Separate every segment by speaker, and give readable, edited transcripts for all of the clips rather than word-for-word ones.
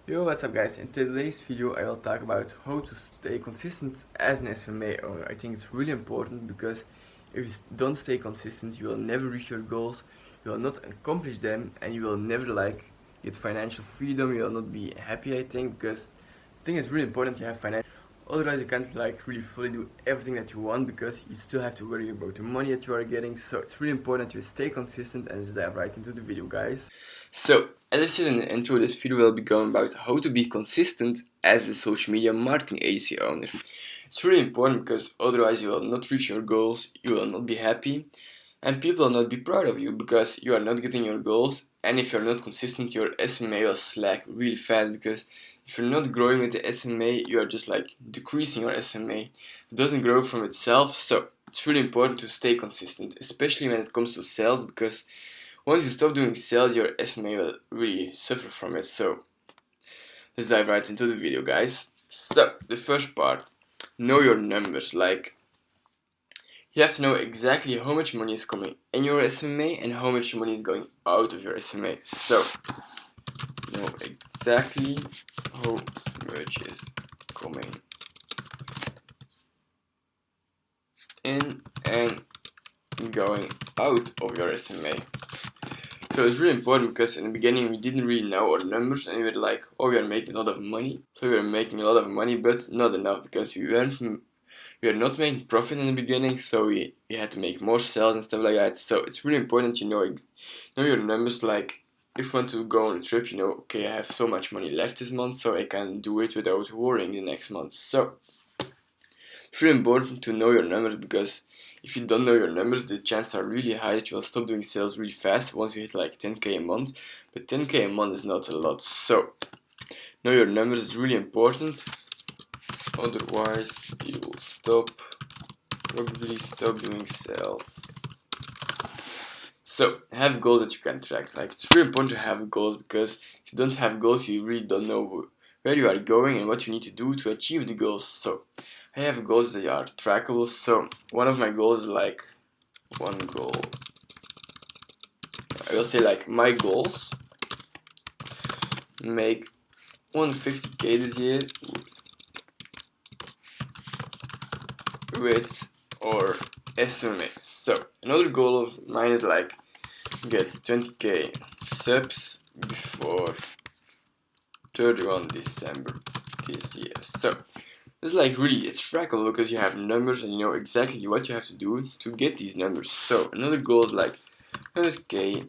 Speaker 1: Yo, what's up guys? In today's video I will talk about how to stay consistent as an SMMA owner. I think it's really important because if you don't stay consistent you will never reach your goals, you will not accomplish them, and you will never get financial freedom. You will not be happy, I think, because I think it's really important to have financial. Otherwise you can't really fully do everything that you want because you still have to worry about the money that you are getting. So it's really important you stay consistent, and let's dive right into the video, guys. So, as I said in the intro, this video will be going about how to be consistent as a social media marketing agency owner. It's really important because otherwise you will not reach your goals, you will not be happy, and people will not be proud of you because you are not getting your goals. And if you're not consistent, your SMMA will slack really fast, because if you're not growing with the SMMA, you are just decreasing your SMMA. It doesn't grow from itself, so it's really important to stay consistent, especially when it comes to sales, because once you stop doing sales, your SMMA will really suffer from it. So let's dive right into the video, guys. So the first part, know your numbers. You have to know exactly how much money is coming in your SMMA and how much money is going out of your SMMA. So know exactly how much is coming in and going out of your SMMA. So it's really important because in the beginning we didn't really know our numbers, and we were like, oh, we are making a lot of money. So we were making a lot of money, but not enough, because we were not making profit in the beginning, so we had to make more sales and stuff like that. So it's really important you know your numbers. Like, if you want to go on a trip, you know, okay, I have so much money left this month, so I can do it without worrying the next month. So it's really important to know your numbers, because if you don't know your numbers, the chances are really high that you will stop doing sales really fast once you hit like 10k a month. But 10k a month is not a lot, so know your numbers is really important. Otherwise, you will probably stop doing sales. So have goals that you can track. Like, it's really important to have goals, because if you don't have goals, you really don't know where you are going and what you need to do to achieve the goals. So I have goals that are trackable. So one of my goals is one goal. I will say my goals: make 150k this year. Oops. With or SMMA. So another goal of mine is get 20k subs before 31 December this year. So it's really, it's trackable because you have numbers and you know exactly what you have to do to get these numbers. So another goal is 100k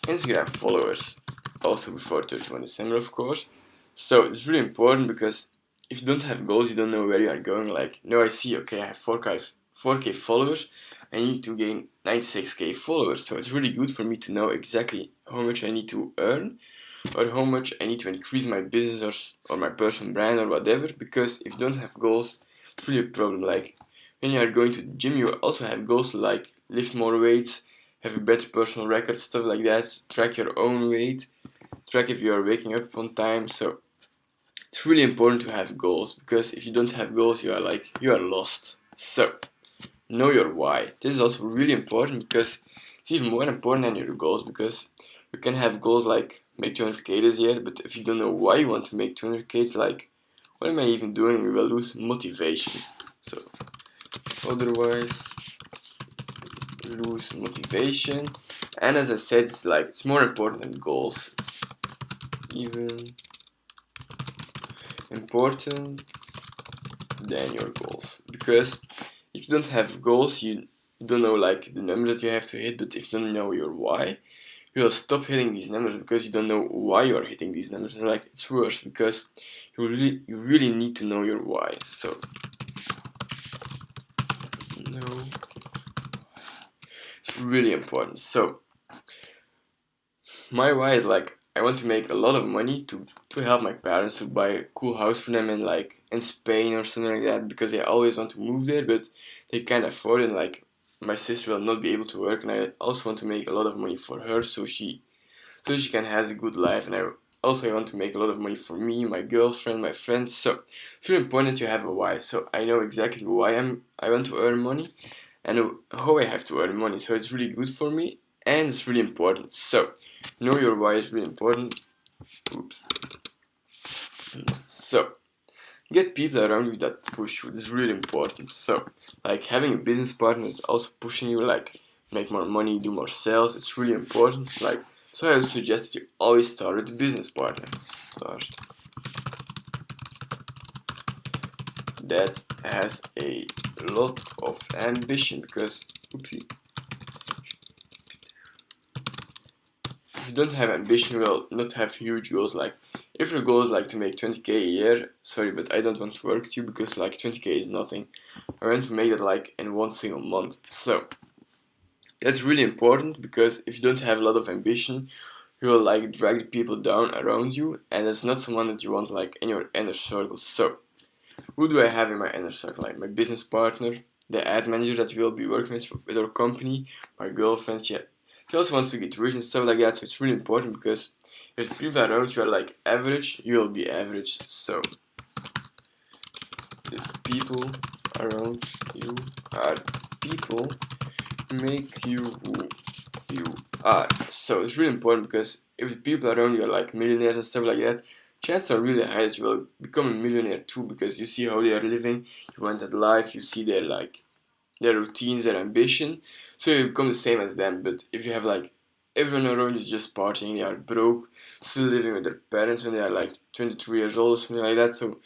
Speaker 1: Instagram followers, also before 31 December, of course. So it's really important, because if you don't have goals, you don't know where you are going. Now I see, okay, I have 4k followers, I need to gain 96k followers. So it's really good for me to know exactly how much I need to earn, or how much I need to increase my business or my personal brand or whatever. Because if you don't have goals, it's really a problem. Like, when you are going to the gym, you also have goals to lift more weights, have a better personal record, stuff like that, track your own weight, track if you are waking up on time. So it's really important to have goals, because if you don't have goals, you are lost. So know your why. This is also really important, because it's even more important than your goals, because you can have goals like make 200k this year, but if you don't know why you want to make 200k, it's like, what am I even doing? You will lose motivation. So otherwise, lose motivation. And as I said, it's more important than goals. It's even important than your goals, because if you don't have goals, you don't know the numbers that you have to hit. But if you don't know your why, you will stop hitting these numbers, because you don't know why you are hitting these numbers. And it's worse, because you really need to know your why. So no, it's really important. So my why is I want to make a lot of money to help my parents, to buy a cool house for them in Spain or something like that, because they always want to move there, but they can't afford it. My sister will not be able to work, and I also want to make a lot of money for her, so she can have a good life. And I want to make a lot of money for me, my girlfriend, my friends. So it's really important to have a why. So I know exactly why I want to earn money, and how I have to earn money. So it's really good for me, and it's really important. So know your why is really important. Oops. So get people around you that push you. This is really important. So like having a business partner is also pushing you, like make more money, do more sales. It's really important. Like, so I would suggest you always start with a business partner. Start that has a lot of ambition, because oopsie, if you don't have ambition, you will not have huge goals. Like if your goal is like to make 20k a year, sorry, but I don't want to work with you, because like 20k is nothing. I want to make that like in one single month. So that's really important, because if you don't have a lot of ambition, you will like drag the people down around you, and that's not someone that you want like in your inner circle. So who do I have in my inner circle? Like my business partner, the ad manager that will be working with our company, my girlfriend. She also wants to get rich and stuff like that. So it's really important, because if people around you are like average, you will be average. So if people around you are people make you who you are. So it's really important, because if the people around you are like millionaires and stuff like that, chances are really high that you will become a millionaire too, because you see how they are living, you want that life, you see their like their routines, their ambition, so you become the same as them. But if you have like everyone around you is just partying, they are broke, still living with their parents when they are like 23 years old or something like that, so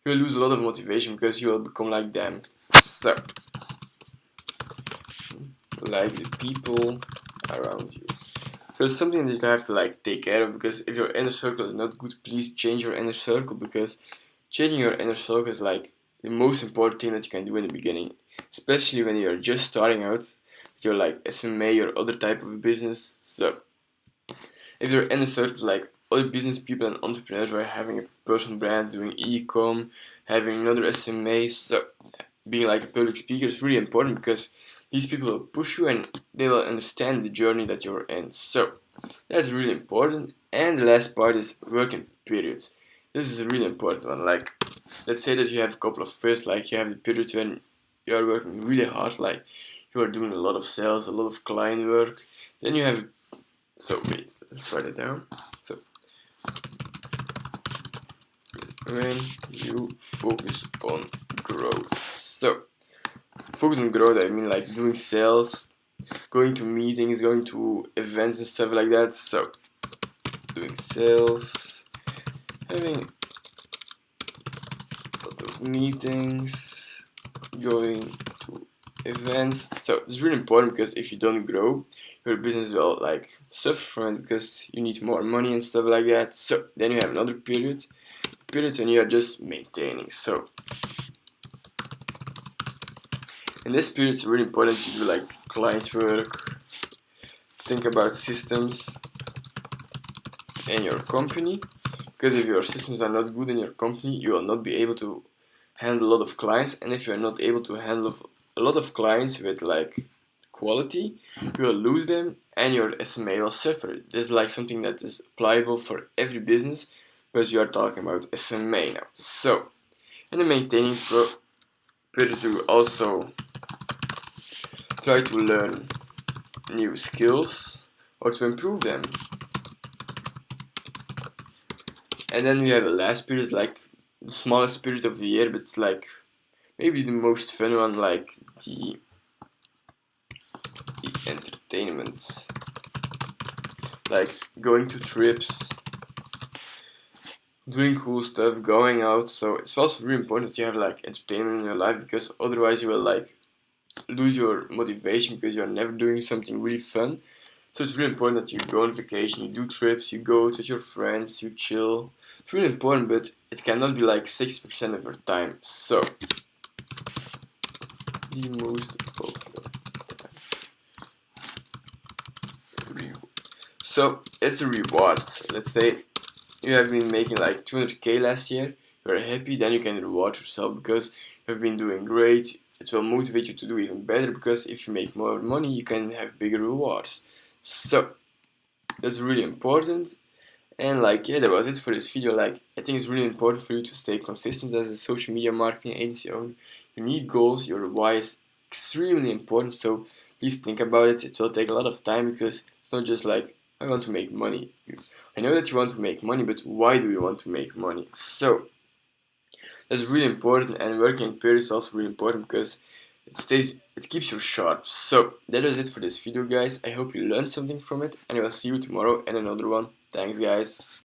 Speaker 1: you will lose a lot of motivation, because you will become like them. So like the people around you. So it's something that you have to like take care of, because if your inner circle is not good, please change your inner circle, because changing your inner circle is like the most important thing that you can do in the beginning, especially when you're just starting out with your like SMMA or other type of business. So if your inner circle is like other business people and entrepreneurs who are having a personal brand, doing e-com, having another SMMA, so being like a public speaker is really important, because these people will push you and they will understand the journey that you're in. So that's really important. And the last part is working periods. This is a really important one. Like, let's say that you have a couple of periods, like you have the period when you are working really hard, like you are doing a lot of sales, a lot of client work. Then you have, so wait, let's write it down. So when you focus on growth. So focus on growth, I mean like doing sales, going to meetings, going to events and stuff like that. So doing sales, having a lot of meetings, going to events. So it's really important, because if you don't grow, your business will like suffer from it, because you need more money and stuff like that. So then you have another period when you are just maintaining. So in this period, it's really important to do like client work, think about systems in your company, because if your systems are not good in your company, you will not be able to handle a lot of clients, and if you are not able to handle a lot of clients with like quality, you will lose them and your SMA will suffer. This is like something that is applicable for every business, but you are talking about SMA now. So in the maintaining period, you also try to learn new skills or to improve them. And then we have the last period, like the smallest period of the year, but it's like maybe the most fun one, like the entertainment, like going to trips, doing cool stuff, going out. So it's also really important that you have like entertainment in your life, because otherwise you will like lose your motivation, because you're never doing something really fun. So it's really important that you go on vacation, you do trips, you go with your friends, you chill. It's really important, but it cannot be like 60% of your time. So the most popular time. So it's a reward. Let's say you have been making like 200k last year, you're happy, then you can reward yourself, because you've been doing great. It will motivate you to do even better, because if you make more money, you can have bigger rewards. So that's really important. And like, yeah, that was it for this video. Like, I think it's really important for you to stay consistent as a social media marketing agency owner. You need goals. Your why is extremely important, so please think about it. It will take a lot of time, because it's not just like I want to make money. I know that you want to make money, but why do you want to make money? So that's really important, and working in pairs is also really important because it keeps you sharp. So that was it for this video, guys. I hope you learned something from it, and I will see you tomorrow in another one. Thanks, guys.